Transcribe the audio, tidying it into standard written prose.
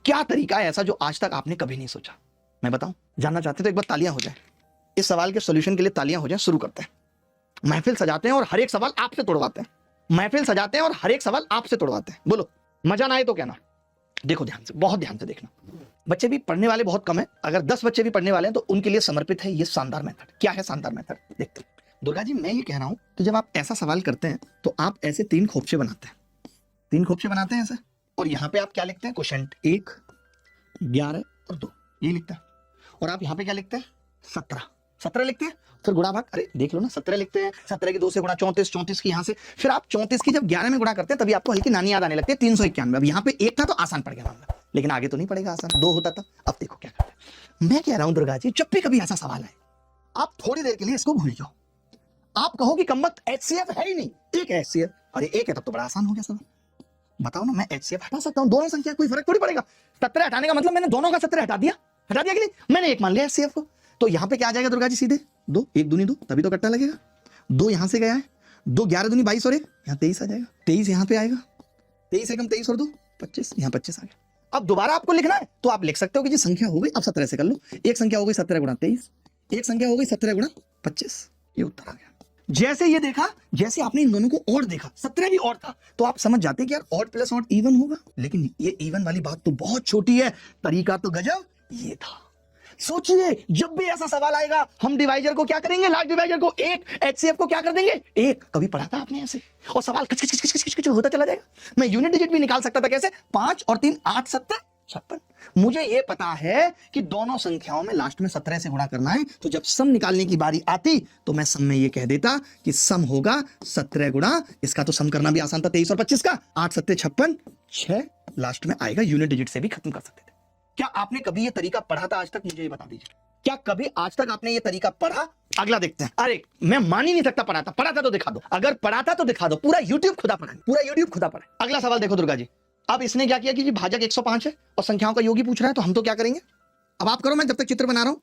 क्या तरीका है ऐसा जो आज तक आपने कभी नहीं सोचा? मैं बताऊं? जानना चाहते तो एक बार तालियां हो जाए। इस सवाल के सॉल्यूशन के लिए तालियां हो जाए। शुरू करते हैं। महफिल सजाते हैं और हर एक सवाल आपसे तोड़वाते हैं। महफिल सजाते हैं और हर एक सवाल आपसे तोड़वाते हैं। बोलो, मजा ना आए तो कहना। देखो ध्यान से, बहुत ध्यान से देखना। बच्चे भी पढ़ने वाले बहुत कम है। अगर 10 बच्चे भी पढ़ने वाले हैं तो उनके लिए समर्पित है ये शानदार मेथड। क्या है शानदार मेथड? देखते हैं। दुर्गा जी, मैं ये कह रहा हूं कि जब आप ऐसा सवाल करते हैं तो आप ऐसे 3 खोपचे बनाते हैं। 3 खोपचे बनाते हैं ऐसे, और यहाँ पे आप क्या लिखते हैं? क्वेश्चन 1, 11 और 2 ये लिखते हैं। और आप यहाँ पे क्या लिखते हैं? 17 लिखते हैं। फिर गुणा भाग, अरे देख लो ना, 17 लिखते हैं। 17 की 2 से गुणा 34, 34 की यहाँ से, फिर आप 34 की जब 11 में गुणा करते हैं तभी आपको हल्की नानी याद आने लगती है। 391। अब यहाँ पे 1 था तो आसान पड़ गया मामला, लेकिन आगे तो नहीं पड़ेगा आसान। 2 होता था। अब देखो क्या करते हैं। मैं कह रहा हूं दुर्गा जी, जब भी कभी ऐसा सवाल है आप थोड़ी देर के लिए इसको भूल जाओ। आप कहो कि कमबख्त HCF है ही नहीं, एक है HCF। अरे एक है तब तो बड़ा आसान हो गया सवाल। बताओ ना, मैं HCF हटा सकता हूं। दोनों संख्या कोई फर्क थोड़ी पड़ेगा। 17 हटाने का मतलब मैंने दोनों का 17 हटा दिया कि नहीं? मैंने एक मान लिया HCF को। तो यहाँ पे क्या आ जाएगा दुर्गा जी? सीधे 2, 1 दूनी 2, तभी तो कट्टा लगेगा। 2 यहाँ से गया है, 2 11 दूनी 22 और 1 यहाँ 23 आ जाएगा। 23 यहाँ पे आएगा, 23 एकम 23 और 2 25, यहाँ 25 आ गया। अब दोबारा आपको लिखना है तो आप लिख सकते हो कि जी संख्या हो गई, अब 17 से कर लो। एक संख्या हो गई 17 गुणा 23, एक संख्या हो गई 17 गुणा 25। ये उत्तर आ गया। जैसे ये देखा, जैसे आपने इन दोनों को और देखा, 17 भी और था, तो आप समझ जाते कि यार ऑड प्लस ऑड इवन होगा। लेकिन ये इवन वाली बात तो बहुत छोटी है, तरीका तो गजब ये था। सोचिए, जब भी ऐसा सवाल आएगा हम डिवाइजर को क्या करेंगे? लार्ज डिवाइजर को 1, HCF को क्या कर देंगे? 1। कभी पढ़ा था आपने ऐसे? और सवाल किच किच किच किच किच किच होता चला जाएगा। मैं यूनिट डिजिट भी निकाल सकता था। कैसे? 5 और 3 8 7 56। मुझे ये पता है कि दोनों संख्याओं में लास्ट में 17 से गुणा करना है, तो जब सम निकालने की बारी आती तो मैं सम में ये कह देता कि सम होगा 17 गुणा, इसका तो सम करना भी आसान था, 23 और 25 का, 8 7 56, 6 लास्ट में आएगा। यूनिट डिजिट से भी खत्म कर सकते थे। क्या आपने कभी ये तरीका पढ़ा था आज तक? मुझे ये बता दीजिए, क्या कभी आज तक आपने ये तरीका पढ़ा? अगला देखते हैं। अरे मैं मान ही नहीं सकता पढ़ा था तो दिखा दो। अगर पढ़ा था तो दिखा दो। पूरा यूट्यूब खुदा पढ़ा है, पूरा यूट्यूब खुदा पढ़ा है। अगला सवाल देखो दुर्गा जी। अब इसने क्या किया कि जी भाजक 105 है और संख्याओं का योग ही पूछ रहा है, तो हम तो क्या करेंगे? अब आप करो, मैं जब तक चित्र बना रहा हूं